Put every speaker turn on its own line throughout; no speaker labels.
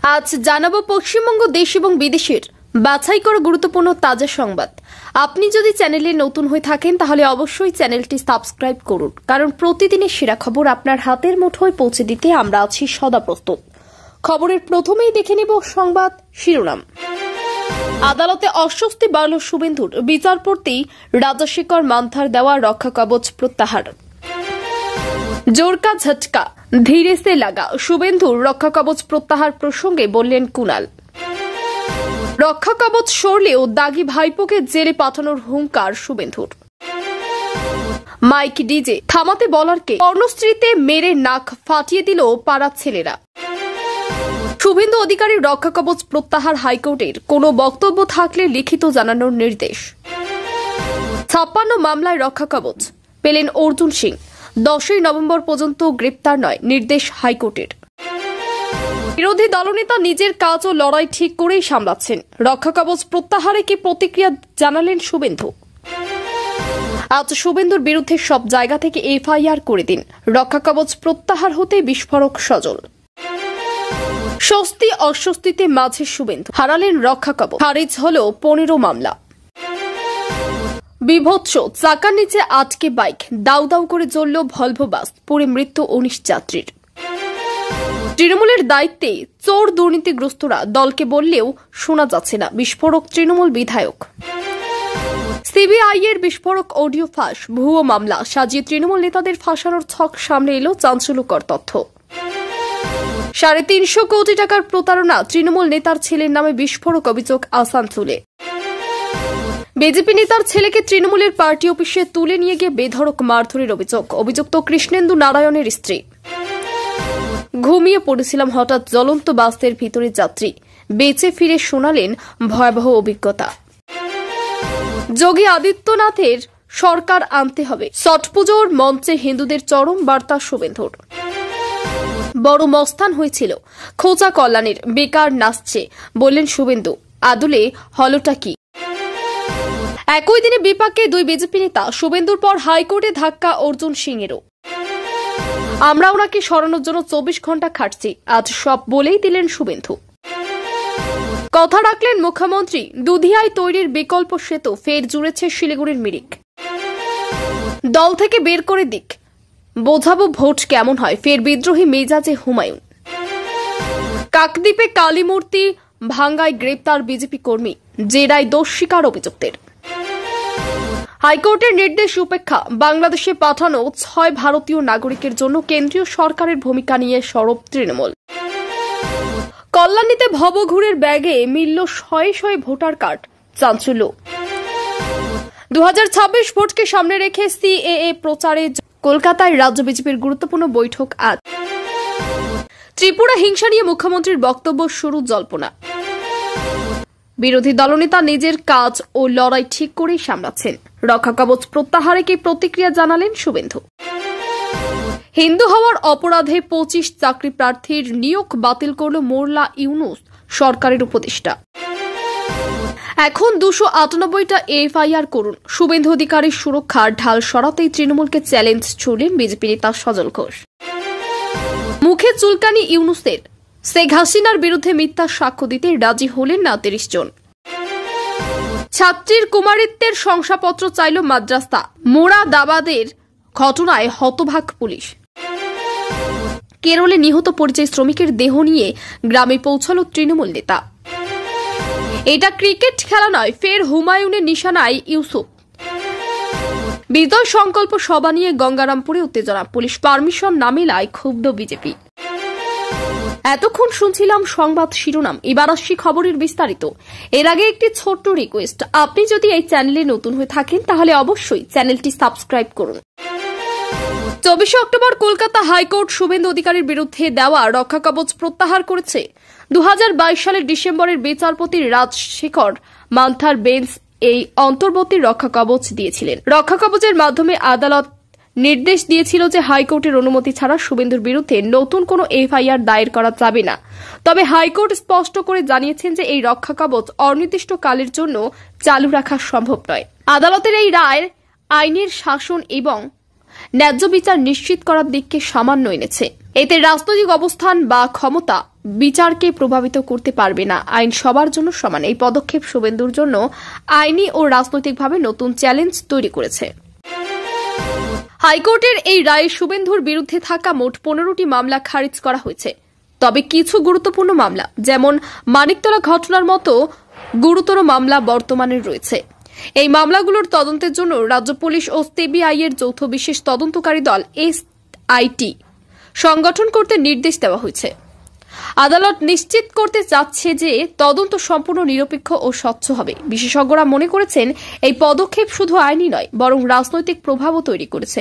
আজ জানাবো পশ্চিমবঙ্গ দেশ এবং বিদেশের বাছাই করা গুরুত্বপূর্ণ তাজা সংবাদ। আপনি যদি চ্যানেলে নতুন হয়ে থাকেন তাহলে অবশ্যই চ্যানেলটি সাবস্ক্রাইব করুন, কারণ প্রতিদিনের সেরা খবর আপনার হাতের মুঠোয় পৌঁছে দিতে আমরা আছি সদা প্রস্তুত। খবরের প্রথমেই দেখে নেব সংবাদ শিরোনাম। আদালতে অস্বস্তি বাড়ল শুভেন্দুর, বিচারপতি রাজশেখর মান্থার দেওয়া রক্ষা কবচ প্রত্যাহার। জোরকা ঝটকা ধীরে সে লাগা, শুভেন্দুর রক্ষা কবচ প্রত্যাহার প্রসঙ্গে বললেন কুণাল। রক্ষা কবচ সরলেও দাগি ভাইপোকে জেলে পাঠানোর হুঙ্কার শুভেন্দুর। মাইক ডিজে থামাতে বলারকে কর্ণশ্রীতে মেরে নাক ফাটিয়ে দিল পাড়ার ছেলেরা। শুভেন্দু অধিকারীর রক্ষা কবচ প্রত্যাহার, হাইকোর্টের কোনো বক্তব্য থাকলে লিখিত জানানোর নির্দেশ। 56 মামলায় রক্ষা কবচ পেলেন অর্জুন সিং, 10ই নভেম্বর পর্যন্ত গ্রেপ্তার নয়, নির্দেশ হাইকোর্টের। বিরোধী দলনেতা নিজের কাজ ও লড়াই ঠিক করেই সামলাচ্ছেন, রক্ষা কবচ প্রত্যাহারে কি প্রতিক্রিয়া জানালেন শুভেন্দু। আজ শুভেন্দুর বিরুদ্ধে সব জায়গা থেকে এফআইআর করে দিন, রক্ষা কবচ প্রত্যাহার হতে বিস্ফোরক সজল। স্বস্তি অস্বস্তিতে মাঝে শুভেন্দু, হারালেন রক্ষা কবচ, খারিজ হল 15 মামলা। বিভৎস, চাকার নিচে আটকে বাইক, দাউ দাউ করে জ্বলল ভলভো বাস, পুড়ে মৃত্যু 19 যাত্রীর। তৃণমূলের দায়িত্বে চোর দুর্নীতিগ্রস্তরা, দলকে বললেও শোনা যাচ্ছে না, বিস্ফোরক তৃণমূল বিধায়ক। সিবিআই এর বিস্ফোরক অডিও ফাঁস, ভুয়ো মামলা সাজিয়ে তৃণমূল নেতাদের ফাঁসানোর ছক সামনে এলো, চাঞ্চল্যকর তথ্য। 350 কোটি টাকার প্রতারণা, তৃণমূল নেতার ছেলের নামে বিস্ফোরক অভিযোগ আসানসোলে। বিজেপি নেতার ছেলেকে তৃণমূলের পার্টি অফিসে তুলে নিয়ে গিয়ে বেধড়ক মারধরের অভিযোগ, অভিযুক্ত কৃষ্ণেন্দু নারায়ণের স্ত্রী। ঘুমিয়ে পড়েছিলাম, হঠাৎ জ্বলন্ত বাসের ভিতরে যাত্রী, বেঁচে ফিরে শোনালেন ভয়াবহ অভিজ্ঞতা। যোগী আদিত্যনাথের সরকার আনতে হবে, ছট পুজোর মঞ্চে হিন্দুদের চরম বার্তা শুভেন্দুর। বড় মস্তান হয়েছিল খোঁচা কল্যাণের, বেকার নাচছে বললেন শুভেন্দু, আদলে হলটা কি। একই দিনে বিপাকে 2 বিজেপি নেতা, শুভেন্দুর পর হাইকোর্টে ধাক্কা অর্জুন সিং এরও। আমরা ওনাকে সরানোর জন্য 24 ঘন্টা খাটছি, আজ সব বলেই দিলেন শুভেন্দু। কথা রাখলেন মুখ্যমন্ত্রী, দুধিয়ায় তৈরির বিকল্প সেতু ফের জুড়েছে শিলিগুড়ির মিরিক। দল থেকে বের করে দিক, বোঝাবো ভোট কেমন হয়, ফের বিদ্রোহী মেজাজে হুমায়ুন। কাকদ্বীপে কালী মূর্তি ভাঙ্গায় গ্রেপ্তার বিজেপি কর্মী, জেরায় দোষ স্বীকার অভিযুক্তের। হাইকোর্টের নির্দেশ উপেক্ষা, বাংলাদেশে পাঠানো 6 ভারতীয় নাগরিকের জন্য কেন্দ্রীয় সরকারের ভূমিকা নিয়ে সরব তৃণমূল। কল্যাণীতে ভবঘুরের ব্যাগে মিলল শয়ে ভোটার কার্ড, চাঞ্চল্য। 2026 ভোটকে সামনে রেখে সিএএ প্রচারে কলকাতায় রাজ্য বিজেপির গুরুত্বপূর্ণ বৈঠক আজ। ত্রিপুরা হিংসা নিয়ে মুখ্যমন্ত্রীর বক্তব্য, শুরু জল্পনা। বিরোধী দলনেতা নিজের কাজ ও লড়াই ঠিক করেই সামলাচ্ছেন, রক্ষা কবচ প্রত্যাহারে কি প্রতিক্রিয়া জানালেন শুভেন্দু। হিন্দু হওয়ার অপরাধে 25 চাকরি প্রার্থীর নিয়োগ বাতিল করল মোল্লা ইউনুস সরকারের উপদেষ্টা। এখন 298টা এফআইআর করুন, শুভেন্দু অধিকারীর সুরক্ষার ঢাল সরাতেই তৃণমূলকে চ্যালেঞ্জ ছুড়লেন বিজেপি নেতা সজল ঘোষ। মুখে চুলকানি ইউনুসের, শেখ হাসিনার বিরুদ্ধে মিথ্যা সাক্ষ্য দিতে রাজি হলেন না 30 জন। ছাত্রীর কুমারিত্বের শংসাপত্র চাইল মাদ্রাসা, মোরাদাবাদের ঘটনায় হতভাগ পুলিশ। কেরলে নিহত পরিযায়ী শ্রমিকের দেহ নিয়ে গ্রামে পৌঁছাল তৃণমূল নেতা। এটা ক্রিকেট খেলা নয়, ফের হুমায়ুনের নিশানায় ইউসুফ। বিজয় সংকল্প সভা নিয়ে গঙ্গারামপুরে উত্তেজনা, পুলিশ পারমিশন না মেলায় ক্ষুব্ধ বিজেপি। এতক্ষণ শুনছিলাম সংবাদ শিরোনাম, এবার আসছি খবরের বিস্তারিত। এর আগে একটি ছোট্ট রিকোয়েস্ট, আপনি যদি এই চ্যানেলে নতুন হয়ে থাকেন তাহলে অবশ্যই চ্যানেলটি সাবস্ক্রাইব করুন। 24 অক্টোবর কলকাতা হাইকোর্ট শুভেন্দু অধিকারীর বিরুদ্ধে দেওয়া রক্ষা কবচ প্রত্যাহার করেছে। 2022 সালের ডিসেম্বরের বিচারপতি রাজশেখর মান্থার বেঞ্চ এই অন্তর্বর্তী রক্ষা কবচ দিয়েছিলেন। রক্ষা কবচের মাধ্যমে আদালত নির্দেশ দিয়েছিল যে হাইকোর্টের অনুমতি ছাড়া শুভেন্দুর বিরুদ্ধে নতুন কোনো এফআইআর দায়ের করা যাবে না। তবে হাইকোর্ট স্পষ্ট করে জানিয়েছেন যে এই রক্ষা কবচ অনির্দিষ্টকালের জন্য চালু রাখা সম্ভব নয়। আদালতের এই রায় আইনের শাসন এবং ন্যায্য বিচার নিশ্চিত করার দিককে সামান্য এনেছে। এতে রাজনৈতিক অবস্থান বা ক্ষমতা বিচারকে প্রভাবিত করতে পারবে না। আইন সবার জন্য সমান। এই পদক্ষেপ শুভেন্দুর জন্য আইনি ও রাজনৈতিকভাবে নতুন চ্যালেঞ্জ তৈরি করেছে। হাইকোর্টের এই রায়ে শুভেন্দুর বিরুদ্ধে থাকা মোট 15টি মামলা খারিজ করা হয়েছে। তবে কিছু গুরুত্বপূর্ণ মামলা, যেমন মানিকতলা ঘটনার মতো গুরুতর মামলা বর্তমানে রয়েছে। এই মামলাগুলোর তদন্তের জন্য রাজ্য পুলিশ ও সিবিআই এর যৌথ বিশেষ তদন্তকারী দল এসআইটি সংগঠন করতে নির্দেশ দেওয়া হয়েছে। আদালত নিশ্চিত করতে চাচ্ছে যে তদন্ত সম্পূর্ণ নিরপেক্ষ ও স্বচ্ছ হবে। বিশেষজ্ঞরা মনে করেছেন এই পদক্ষেপ শুধু আইনি নয়, বরং রাজনৈতিক প্রভাবও তৈরি করেছে।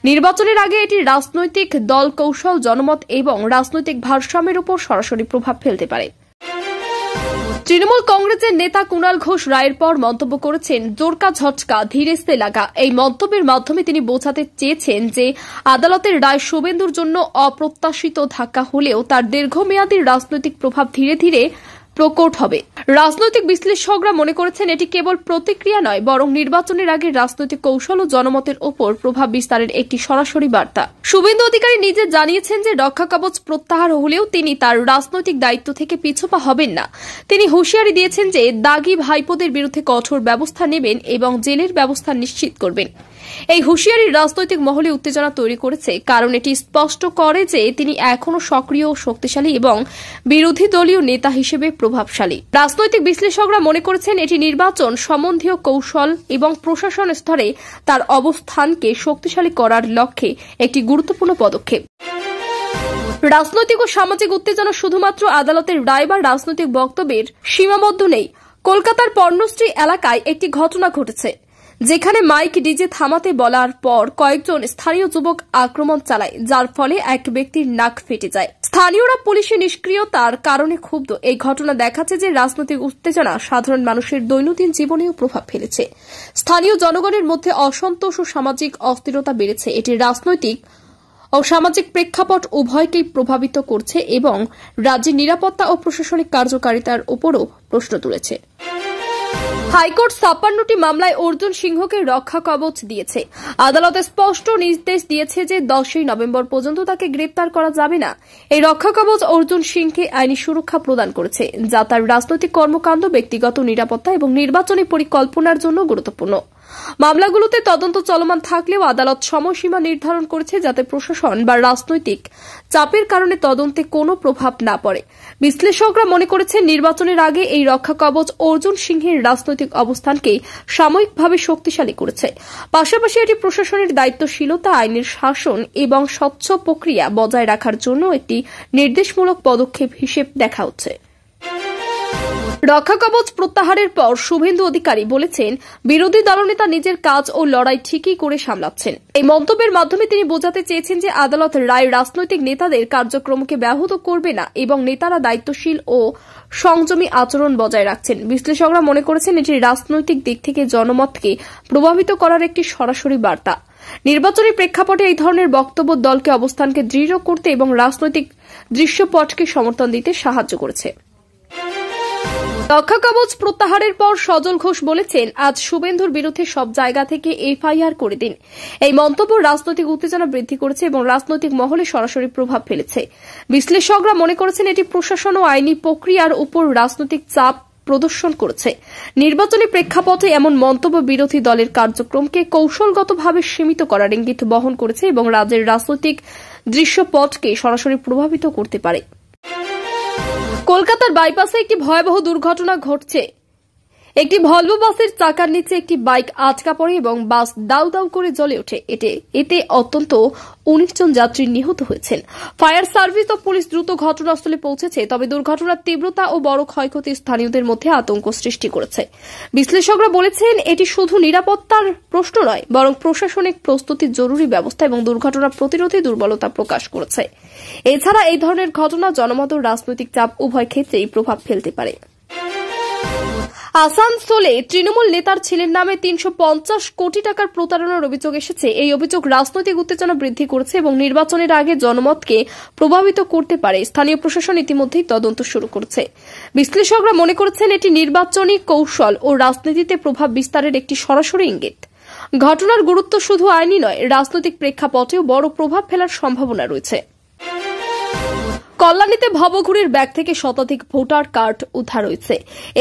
নির্বাচনের আগে এটি রাজনৈতিক দল কৌশল, জনমত এবং রাজনৈতিক ভারসাম্যের উপর সরাসরি প্রভাব ফেলতে পারে। তৃণমূল কংগ্রেসের নেতা কুণাল ঘোষ রায়ের পর মন্তব্য করেছেন, জোরকা ঝটকা ধীরে স্থির লাগা। এই মন্তব্যের মাধ্যমে তিনি বোঝাতে চেয়েছেন যে আদালতের রায় শুভেন্দুর জন্য অপ্রত্যাশিত ধাক্কা হলেও তার দীর্ঘমেয়াদী রাজনৈতিক প্রভাব ধীরে ধীরে প্রকট হবে। রাজনৈতিক বিশ্লেষকরা মনে করেছেন এটি কেবল প্রতিক্রিয়া নয়, বরং নির্বাচনের আগে রাজনৈতিক কৌশল ও জনমতের ওপর প্রভাব বিস্তারের একটি সরাসরি বার্তা। শুভেন্দু অধিকারী নিজে জানিয়েছেন যে রক্ষা কবচ প্রত্যাহার হলেও তিনি তার রাজনৈতিক দায়িত্ব থেকে পিছপা হবেন না। তিনি হুঁশিয়ারি দিয়েছেন যে দাগী ভাইপোদের বিরুদ্ধে কঠোর ব্যবস্থা নেবেন এবং জেলের ব্যবস্থা নিশ্চিত করবেন। এই হুঁশিয়ারি রাজনৈতিক মহলে উত্তেজনা তৈরি করেছে, কারণ এটি স্পষ্ট করে যে তিনি এখনও সক্রিয় ও শক্তিশালী এবং বিরোধী দলীয় নেতা হিসেবে প্রভাবশালী। রাজনৈতিক বিশ্লেষকরা মনে করেছেন এটি নির্বাচন সম্বন্ধীয় কৌশল এবং প্রশাসন স্তরে তার অবস্থানকে শক্তিশালী করার লক্ষ্যে একটি গুরুত্বপূর্ণ পদক্ষেপ। রাজনৈতিক ও সামাজিক উত্তেজনা শুধুমাত্র আদালতের রায় বা রাজনৈতিক বক্তব্যের সীমাবদ্ধ নেই। কলকাতার পর্ণশ্রী এলাকায় একটি ঘটনা ঘটেছে, যেখানে মাইক ডিজে থামাতে বলার পর কয়েকজন স্থানীয় যুবক আক্রমণ চালায়, যার ফলে এক ব্যক্তির নাক ফেটে যায়। স্থানীয়রা পুলিশের নিষ্ক্রিয়তার কারণে ক্ষুব্ধ। এই ঘটনা দেখাচ্ছে যে রাজনৈতিক উত্তেজনা সাধারণ মানুষের দৈনন্দিন জীবনেও প্রভাব ফেলেছে। স্থানীয় জনগণের মধ্যে অসন্তোষ ও সামাজিক অস্থিরতা বেড়েছে। এটি রাজনৈতিক ও সামাজিক প্রেক্ষাপট উভয়কেই প্রভাবিত করছে এবং রাজ্যের নিরাপত্তা ও প্রশাসনিক কার্যকারিতার উপরও প্রশ্ন তুলেছে। হাইকোর্ট ৫৬টি মামলায় অর্জুন সিংহকে রক্ষা কবচ দিয়েছে। আদালতে স্পষ্ট নির্দেশ দিয়েছে যে ১০ই নভেম্বর পর্যন্ত তাকে গ্রেপ্তার করা যাবে না। এই রক্ষা কবচ অর্জুন সিংকে আইনি সুরক্ষা প্রদান করেছে, যা তার রাজনৈতিক কর্মকাণ্ড, ব্যক্তিগত নিরাপত্তা এবং নির্বাচনী পরিকল্পনার জন্য গুরুত্বপূর্ণ। মামলাগুলোতে তদন্ত চলমান থাকলেও আদালত সময়সীমা নির্ধারণ করেছে যাতে প্রশাসন বা রাজনৈতিক চাপের কারণে তদন্তে কোনো প্রভাব না পড়ে। বিশ্লেষকরা মনে করেছেন নির্বাচনের আগে এই রক্ষা কবচ অর্জুন সিংহের রাজনৈতিক অবস্থানকে সাময়িকভাবে শক্তিশালী করেছে। পাশাপাশি এটি প্রশাসনের দায়িত্বশীলতা, আইনের শাসন এবং স্বচ্ছ প্রক্রিয়া বজায় রাখার জন্য একটি নির্দেশমূলক পদক্ষেপ হিসেবে দেখা হচ্ছে। রক্ষা কবচ প্রত্যাহারের পর শুভেন্দু অধিকারী বলেছেন, বিরোধী দলনেতা নিজের কাজ ও লড়াই ঠিকই করে সামলাচ্ছেন। এই মন্তব্যের মাধ্যমে তিনি বোঝাতে চেয়েছেন যে আদালত রায় রাজনৈতিক নেতাদের কার্যক্রমকে ব্যাহত করবে না এবং নেতারা দায়িত্বশীল ও সংযমী আচরণ বজায় রাখছেন। বিশ্লেষকরা মনে করেছেন এটি রাজনৈতিক দিক থেকে জনমতকে প্রভাবিত করার একটি সরাসরি বার্তা। নির্বাচনী প্রেক্ষাপটে এই ধরনের বক্তব্য দলকে অবস্থানকে দৃঢ় করতে এবং রাজনৈতিক দৃশ্যপটকে সমর্থন দিতে সাহায্য করেছে। রক্ষা কবচ প্রত্যাহারের পর সজল ঘোষ বলেছেন, আজ শুভেন্দুর বিরুদ্ধে সব জায়গা থেকে এফআইআর করে দিন। এই মন্তব্য রাজনৈতিক উত্তেজনা বৃদ্ধি করেছে এবং রাজনৈতিক মহলে সরাসরি প্রভাব ফেলেছে। বিশ্লেষকরা মনে করেছেন এটি প্রশাসন ও আইনি প্রক্রিয়ার উপর রাজনৈতিক চাপ প্রদর্শন করেছে। নির্বাচনী প্রেক্ষাপটে এমন মন্তব্য বিরোধী দলের কার্যক্রমকে কৌশলগতভাবে সীমিত করার ইঙ্গিত বহন করেছে এবং রাজ্যের রাজনৈতিক দৃশ্যপটকে সরাসরি প্রভাবিত করতে পারে। কলকাতার বাইপাসে একটি ভয়াবহ দুর্ঘটনা ঘটছে। একটি ভলভো বাসের চাকার নিচে একটি বাইক আটকা পড়ে এবং বাস দাউ দাউ করে জ্বলে ওঠে। এতে অন্তত ১৯ জন যাত্রী নিহত হয়েছেন। ফায়ার সার্ভিস ও পুলিশ দ্রুত ঘটনাস্থলে পৌঁছেছে, তবে দুর্ঘটনার তীব্রতা ও বড় ক্ষয়ক্ষতি স্থানীয়দের মধ্যে আতঙ্ক সৃষ্টি করেছে। বিশ্লেষকরা বলেছেন এটি শুধু নিরাপত্তার প্রশ্ন নয়, বরং প্রশাসনিক প্রস্তুতির জরুরি ব্যবস্থা এবং দুর্ঘটনা প্রতিরোধে দুর্বলতা প্রকাশ করেছে। এছাড়া এই ধরনের ঘটনা জনমত ও রাজনৈতিক চাপ উভয় ক্ষেত্রেই প্রভাব ফেলতে পারে। আসানসোলে তৃণমূল নেতার ছেলের নামে ৩৫০ কোটি টাকার প্রতারণার অভিযোগ এসেছে। এই অভিযোগ রাজনৈতিক উত্তেজনা বৃদ্ধি করেছে এবং নির্বাচনের আগে জনমতকে প্রভাবিত করতে পারে। স্থানীয় প্রশাসন ইতিমধ্যেই তদন্ত শুরু করেছে। বিশ্লেষকরা মনে করছেন এটি নির্বাচনী কৌশল ও রাজনীতিতে প্রভাব বিস্তারের একটি সরাসরি ইঙ্গিত। ঘটনার গুরুত্ব শুধু আইনি নয়, রাজনৈতিক প্রেক্ষাপটেও বড় প্রভাব ফেলার সম্ভাবনা রয়েছে। কল্যাণীতে ভবঘুরের ব্যাগ থেকে শতাধিক ভোটার কার্ড উদ্ধার হয়েছে।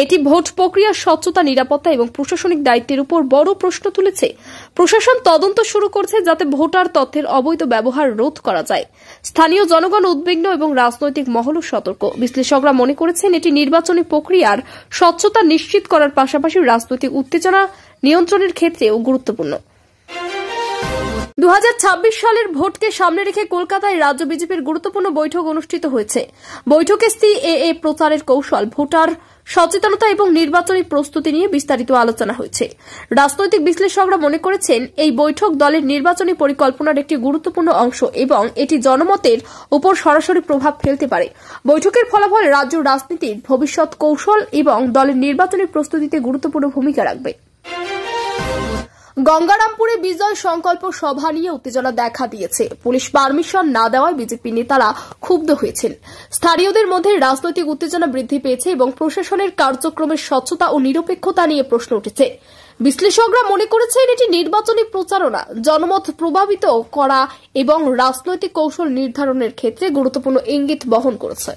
এটি ভোট প্রক্রিয়ার স্বচ্ছতা, নিরাপত্তা এবং প্রশাসনিক দায়িত্বের উপর বড় প্রশ্ন তুলেছে। প্রশাসন তদন্ত শুরু করছে যাতে ভোটার তথ্যের অবৈধ ব্যবহার রোধ করা যায়। স্থানীয় জনগণ উদ্বিগ্ন এবং রাজনৈতিক মহলও সতর্ক। বিশ্লেষকরা মনে করেছেন এটি নির্বাচনী প্রক্রিয়ার স্বচ্ছতা নিশ্চিত করার পাশাপাশি রাজনৈতিক উত্তেজনা নিয়ন্ত্রণের ক্ষেত্রেও গুরুত্বপূর্ণ। 2026 সালের ভোটকে সামনে রেখে কলকাতায় রাজ্য বিজেপির গুরুত্বপূর্ণ বৈঠক অনুষ্ঠিত হয়েছে। বৈঠকে সিএএ প্রচারের কৌশল, ভোটার সচেতনতা এবং নির্বাচনী প্রস্তুতি নিয়ে বিস্তারিত আলোচনা হয়েছে। রাজনৈতিক বিশ্লেষকরা মনে করেছেন এই বৈঠক দলের নির্বাচনী পরিকল্পনার একটি গুরুত্বপূর্ণ অংশ এবং এটি জনমতের উপর সরাসরি প্রভাব ফেলতে পারে। বৈঠকের ফলাফল রাজ্য রাজনীতির ভবিষ্যৎ কৌশল এবং দলের নির্বাচনী প্রস্তুতিতে গুরুত্বপূর্ণ ভূমিকা রাখবে। গঙ্গারামপুরে বিজয় সংকল্প সভা নিয়ে উত্তেজনা দেখা দিয়েছে। পুলিশ পারমিশন না দেওয়ায় বিজেপি নেতারা ক্ষুব্ধ হয়েছেন। স্থানীয়দের মধ্যে রাজনৈতিক উত্তেজনা বৃদ্ধি পেয়েছে এবং প্রশাসনের কার্যক্রমের স্বচ্ছতা ও নিরপেক্ষতা নিয়ে প্রশ্ন উঠেছে। বিশ্লেষকরা মনে করেছেন এটি নির্বাচনী প্রচারণা, জনমত প্রভাবিত করা এবং রাজনৈতিক কৌশল নির্ধারণের ক্ষেত্রে গুরুত্বপূর্ণ ইঙ্গিত বহন করেছে।